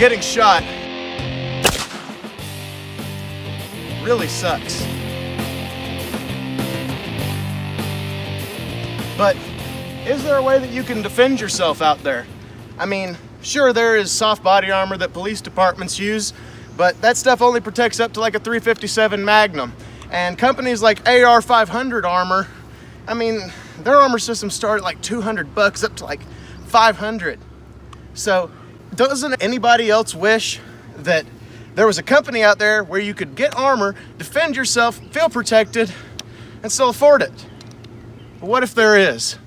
getting shot really sucks. But is there a way that you can defend yourself out there? I mean, sure, there is soft body armor that police departments use, but that stuff only protects up to like a 357 Magnum. And companies like AR15 armor, I mean, their armor systems start at like $200 up to like 500. So doesn't anybody else wish that there was a company out there where you could get armor, defend yourself, feel protected, and still afford it? But what if there is?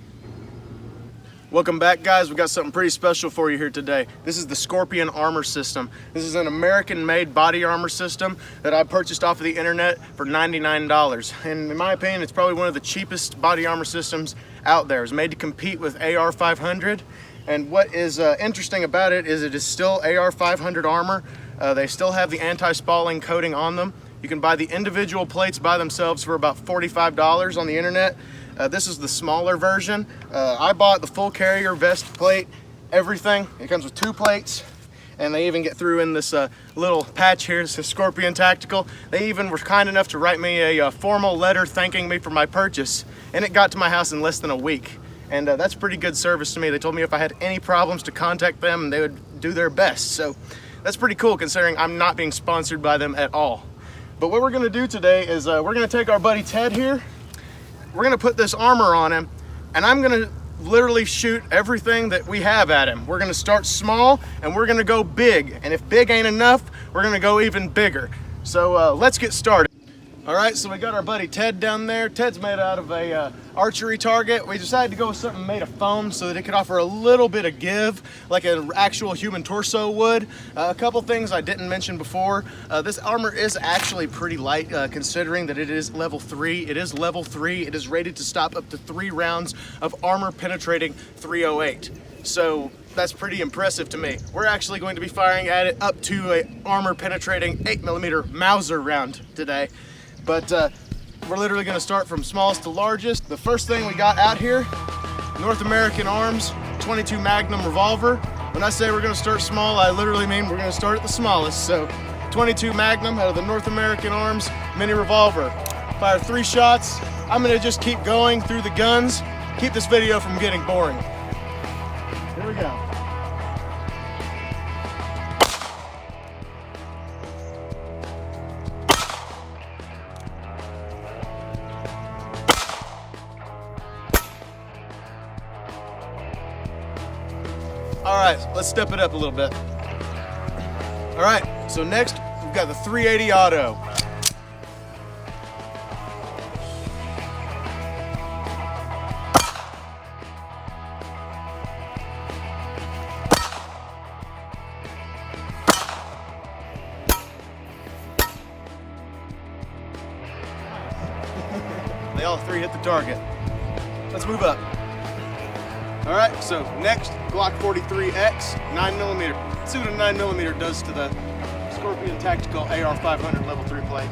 Welcome back, guys. We got something pretty special for you here today. This is the Scorpion armor system. This is an American-made body armor system that I purchased off of the internet for $99. And in my opinion, it's probably one of the cheapest body armor systems out there. It's made to compete with AR500. And what is interesting about it is still AR500 armor. They still have the anti-spalling coating on them. You can buy the individual plates by themselves for about $45 on the internet. This is the smaller version. I bought the full carrier vest plate, everything. It comes with 2 plates, and they even get through in this little patch here. It says Scorpion Tactical. They even were kind enough to write me a formal letter thanking me for my purchase, and it got to my house in less than a week. And that's pretty good service to me. They told me if I had any problems to contact them, and they would do their best. So that's pretty cool considering I'm not being sponsored by them at all. But what we're gonna do today is we're gonna take our buddy Ted here. We're gonna put this armor on him, and I'm gonna literally shoot everything that we have at him. We're gonna start small, and we're gonna go big. And if big ain't enough, we're gonna go even bigger. So let's get started. All right, so we got our buddy Ted down there. Ted's made out of a archery target. We decided to go with something made of foam so that it could offer a little bit of give, like an actual human torso would. A couple things I didn't mention before. This armor is actually pretty light considering that it is level 3. It is level 3. It is rated to stop up to 3 rounds of armor penetrating .308. So that's pretty impressive to me. We're actually going to be firing at it up to a armor penetrating 8mm Mauser round today. But we're literally gonna start from smallest to largest. The first thing we got out here, North American Arms 22 Magnum revolver. When I say we're gonna start small, I literally mean we're gonna start at the smallest. So 22 Magnum out of the North American Arms mini revolver. Fire 3 shots. I'm gonna just keep going through the guns, keep this video from getting boring. Here we go. All right, let's step it up a little bit. All right, so next we've got the 380 auto. They all 3 hit the target. Let's move up. All right, so next, Glock 43X, 9mm. Let's see what a 9mm does to the Scorpion Tactical AR500 level 3 plate.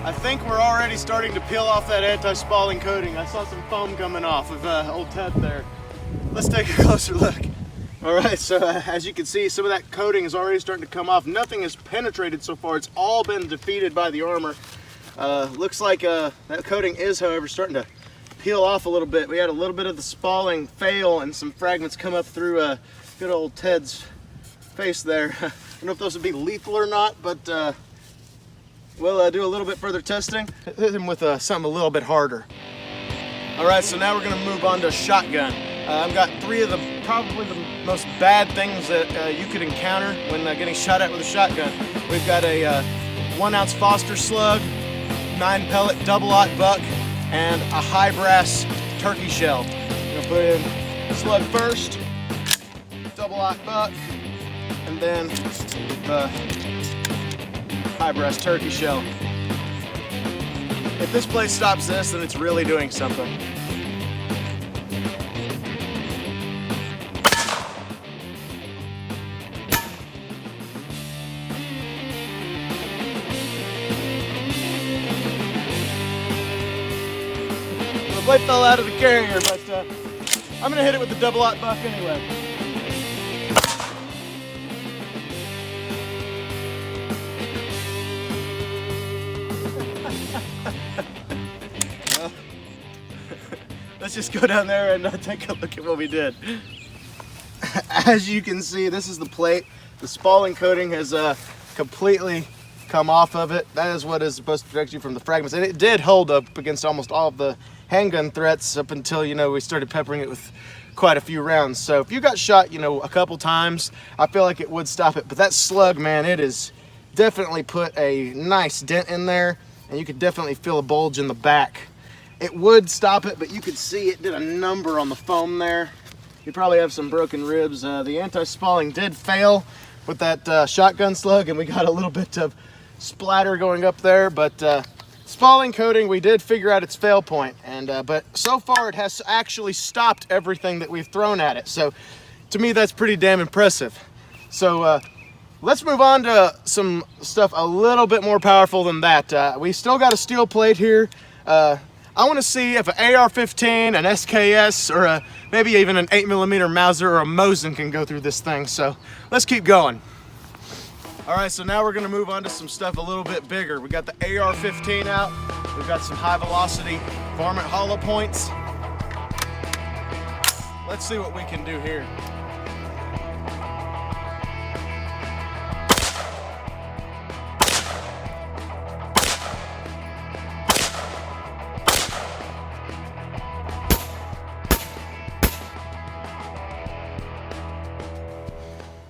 I think we're already starting to peel off that anti-spalling coating. I saw some foam coming off of old Ted there. Let's take a closer look. All right, so as you can see, some of that coating is already starting to come off. Nothing has penetrated so far. It's all been defeated by the armor. Looks like that coating is, however, starting to peel off a little bit. We had a little bit of the spalling fail and some fragments come up through good old Ted's face there. I don't know if those would be lethal or not, but we'll do a little bit further testing. Hit him with something a little bit harder. All right, so now we're gonna move on to shotgun. I've got 3 of probably the most bad things that you could encounter when getting shot at with a shotgun. We've got a 1-ounce Foster slug, 9-pellet double-aught buck, and a high brass turkey shell. I'm gonna put in the slug first, double-aught buck, and then the high brass turkey shell. If this plate stops this, then it's really doing something. blade fell out of the carrier, but I'm gonna hit it with the double-aught buck anyway. Well, let's just go down there and take a look at what we did. As you can see, this is the plate. The spalling coating has completely come off of it. That is what is supposed to protect you from the fragments, and it did hold up against almost all of the handgun threats up until, you know, we started peppering it with quite a few rounds. So if you got shot, you know, a couple times, I feel like it would stop it. But that slug, man, it is definitely put a nice dent in there, and you could definitely feel a bulge in the back. It would stop it, but you could see it did a number on the foam there. You probably have some broken ribs. The anti-spalling did fail with that shotgun slug, and we got a little bit of splatter going up there, but spalling coating, we did figure out its fail point, and but so far it has actually stopped everything that we've thrown at it. So to me, that's pretty damn impressive. So let's move on to some stuff a little bit more powerful than that. We still got a steel plate here. I want to see if an AR-15, an SKS, or maybe even an 8mm Mauser or a Mosin can go through this thing. So let's keep going. All right, so now we're gonna move on to some stuff a little bit bigger. We got the AR-15 out. We've got some high velocity varmint hollow points. Let's see what we can do here.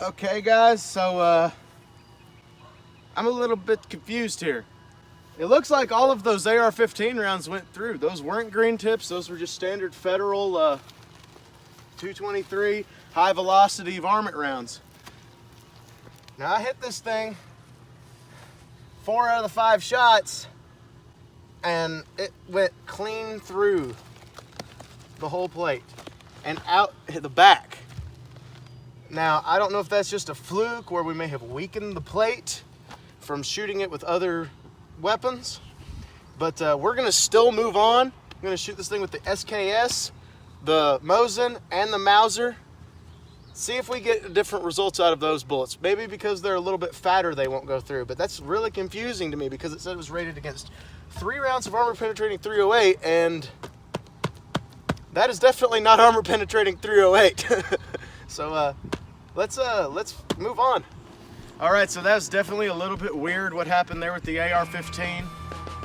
Okay guys, so I'm a little bit confused here. It looks like all of those AR-15 rounds went through. Those weren't green tips, those were just standard Federal 223 high velocity varmint rounds. Now I hit this thing 4 out of the 5 shots, and it went clean through the whole plate and out the back. Now, I don't know if that's just a fluke where we may have weakened the plate from shooting it with other weapons, but we're gonna still move on. I'm gonna shoot this thing with the SKS, the Mosin, and the Mauser. See if we get different results out of those bullets. Maybe because they're a little bit fatter, they won't go through, but that's really confusing to me because it said it was rated against 3 rounds of armor penetrating .308, and that is definitely not armor penetrating .308. So let's move on. All right, so that was definitely a little bit weird what happened there with the AR-15.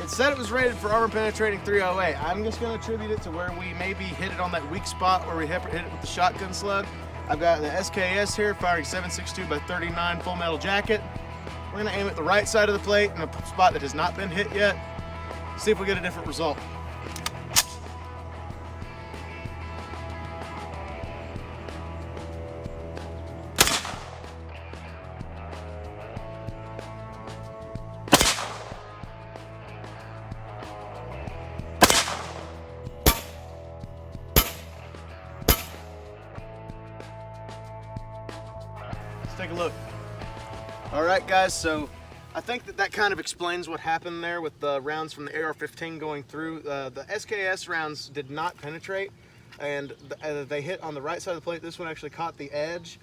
It said it was rated for armor penetrating .308. I'm just gonna attribute it to where we maybe hit it on that weak spot where we hit it with the shotgun slug. I've got the SKS here firing 7.62 by 39 full metal jacket. We're gonna aim at the right side of the plate in a spot that has not been hit yet. See if we get a different result. Take a look. All right guys, so I think that kind of explains what happened there with the rounds from the AR-15 going through. The SKS rounds did not penetrate, and they hit on the right side of the plate. This one actually caught the edge.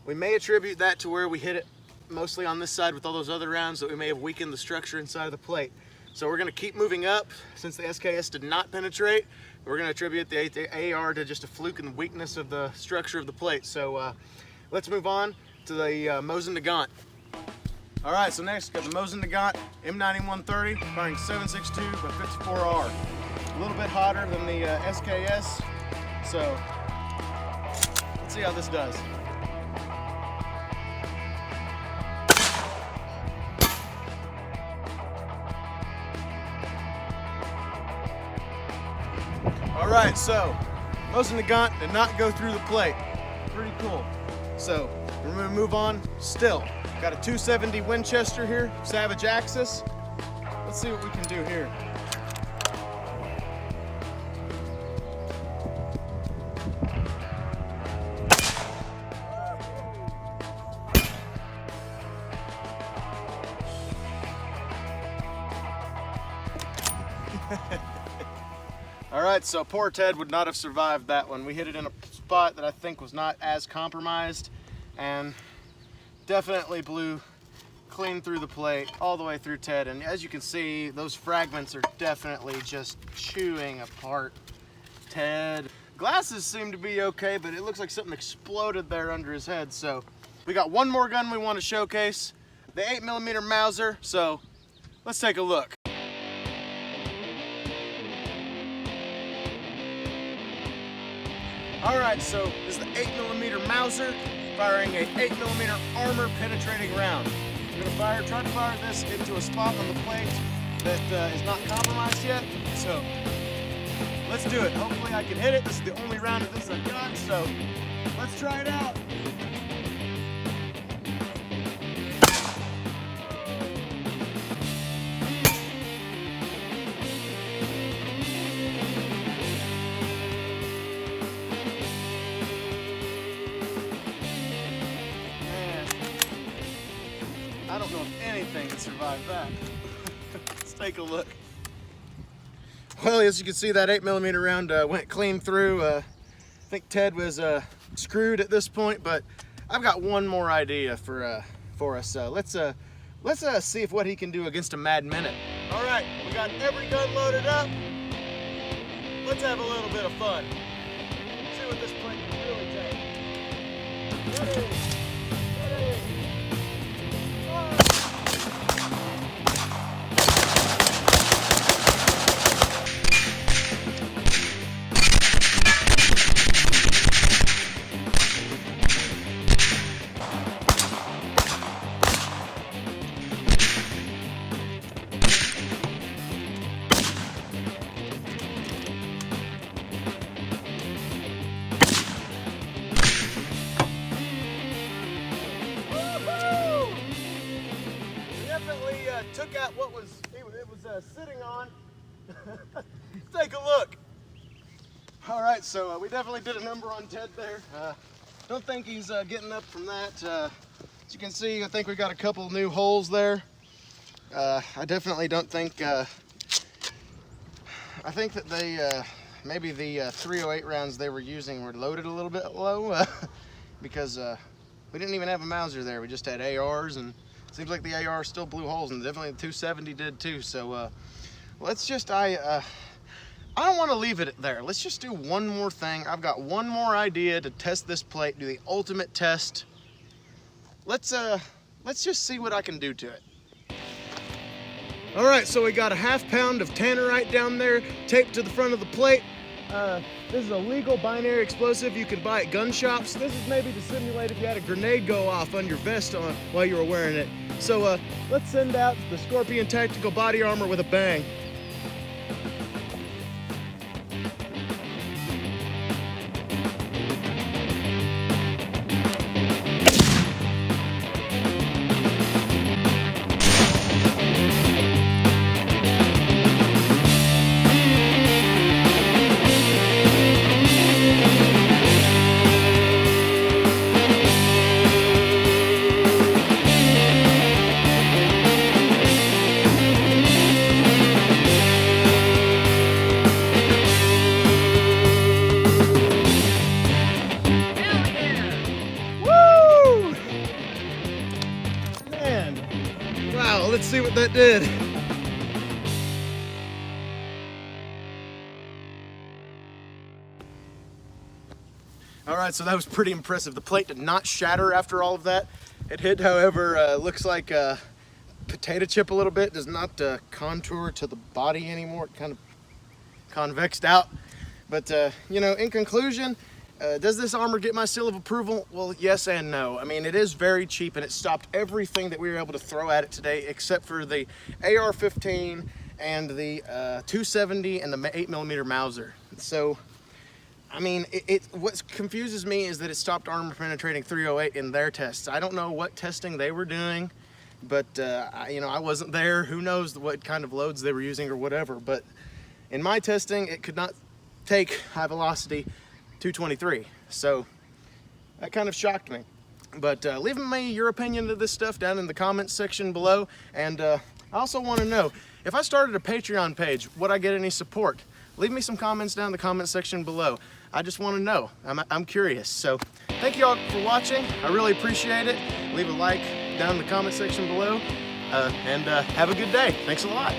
We may attribute that to where we hit it mostly on this side with all those other rounds, that we may have weakened the structure inside of the plate. So we're gonna keep moving up. Since the SKS did not penetrate, we're gonna attribute the AR to just a fluke and weakness of the structure of the plate. So let's move on to the Mosin Nagant. All right, so next got the Mosin Nagant M9130 firing 7.62 by 54R. A little bit hotter than the SKS, so let's see how this does. All right, so Mosin Nagant did not go through the plate. Pretty cool. So we're gonna move on still. Got a 270 Winchester here, Savage Axis. Let's see what we can do here. All right, so poor Ted would not have survived that one. We hit it in a spot that I think was not as compromised, and definitely blew clean through the plate all the way through Ted. And as you can see, those fragments are definitely just chewing apart Ted. Glasses seem to be okay, but it looks like something exploded there under his head. So we got one more gun we want to showcase, the 8mm Mauser. So let's take a look. All right, so this is the 8mm Mauser firing a 8mm armor penetrating round. I'm gonna try to fire this into a spot on the plate that is not compromised yet. So let's do it. Hopefully I can hit it. This is the only round of this I've got, so let's try it out. I don't know if anything can survive that. Let's take a look. Well, as you can see, that 8mm round went clean through. I think Ted was screwed at this point, but I've got one more idea for us. Let's see if what he can do against a Mad Minute. All right, we got every gun loaded up. Let's have a little bit of fun. See what this plate can really take. Ready? Took out what it was sitting on. Take a look. All right, so we definitely did a number on Ted there. Don't think he's getting up from that. As you can see, I think we got a couple new holes there. I definitely don't think. I think that they maybe the 308 rounds they were using were loaded a little bit low because we didn't even have a Mauser there. We just had ARs, and seems like the AR still blew holes, and definitely the 270 did too. So let's just, I don't want to leave it there. Let's just do one more thing. I've got one more idea to test this plate, do the ultimate test. Let's just see what I can do to it. All right, so we got a ½ pound of tannerite down there, taped to the front of the plate. This is a legal binary explosive you can buy at gun shops. This is maybe to simulate if you had a grenade go off on your vest on while you were wearing it. So let's send out the Scorpion Tactical Body Armor with a bang. Wow, let's see what that did. All right, so that was pretty impressive. The plate did not shatter after all of that. It hit, however, looks like a potato chip a little bit. Does not contour to the body anymore. It kind of convexed out. But, you know, in conclusion, does this armor get my seal of approval? Well, yes and no. I mean, it is very cheap, and it stopped everything that we were able to throw at it today except for the AR15 and the 270 and the 8mm Mauser. So, I mean, what confuses me is that it stopped armor penetrating 308 in their tests. I don't know what testing they were doing, but, you know, I wasn't there. Who knows what kind of loads they were using or whatever. But in my testing, it could not take high velocity 223. So that kind of shocked me. But leave me your opinion of this stuff down in the comments section below. And I also want to know, if I started a Patreon page, would I get any support? leave me some comments down in the comment section below. I just want to know. I'm curious. So thank you all for watching. I really appreciate it. Leave a like down in the comment section below, and have a good day. Thanks a lot.